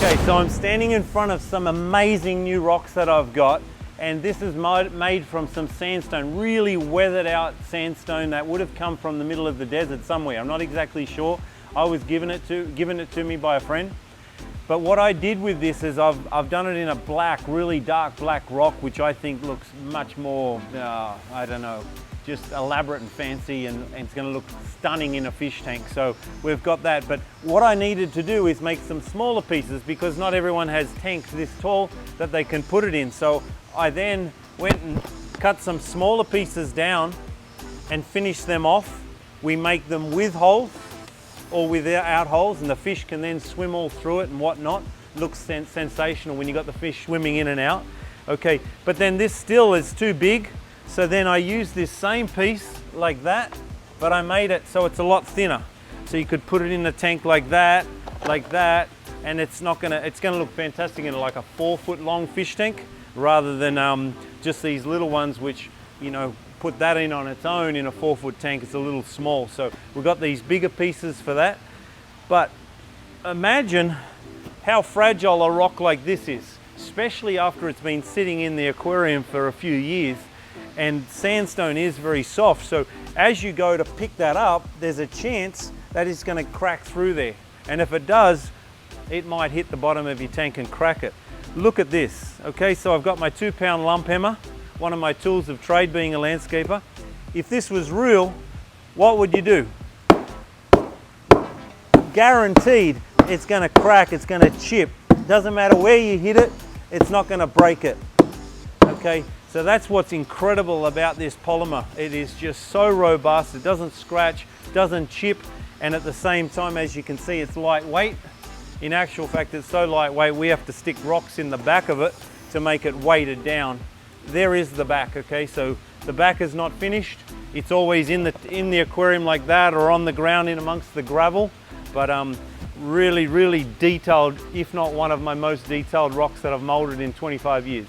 Okay, so I'm standing in front of some amazing new rocks that I've got, and this is made from some sandstone, really weathered out sandstone that would have come from the middle of the desert somewhere. I'm not exactly sure. I was given it to me by a friend. But what I did with this is I've done it in a black, really dark black rock, which I think looks much more, I don't know, just elaborate and fancy, and it's going to look stunning in a fish tank. So we've got that. But what I needed to do is make some smaller pieces, because not everyone has tanks this tall that they can put it in. So I then went and cut some smaller pieces down and finished them off. We make them with holes or without holes, and the fish can then swim all through it and whatnot. Looks sensational when you got the fish swimming in and out. Okay, but then this still is too big, so then I used this same piece like that, but I made it so it's a lot thinner. So you could put it in a tank like that, and it's gonna look fantastic in like a 4-foot long fish tank, rather than just these little ones, which, you know, put that in on its own in a 4-foot tank. It's a little small. So we've got these bigger pieces for that. But imagine how fragile a rock like this is, especially after it's been sitting in the aquarium for a few years. And sandstone is very soft, so as you go to pick that up, there's a chance that it's going to crack through there. And if it does, it might hit the bottom of your tank and crack it. Look at this. Okay, so I've got my 2-pound lump hammer, one of my tools of trade being a landscaper. If this was real, what would you do? Guaranteed it's going to crack, it's going to chip. Doesn't matter where you hit it, it's not going to break it. Okay, so that's what's incredible about this polymer. It is just so robust, it doesn't scratch, doesn't chip, and at the same time, as you can see, it's lightweight. In actual fact, it's so lightweight, we have to stick rocks in the back of it to make it weighted down. There is the back, okay? So the back is not finished. It's always in the aquarium like that, or on the ground in amongst the gravel. But really, really detailed, if not one of my most detailed rocks that I've molded in 25 years.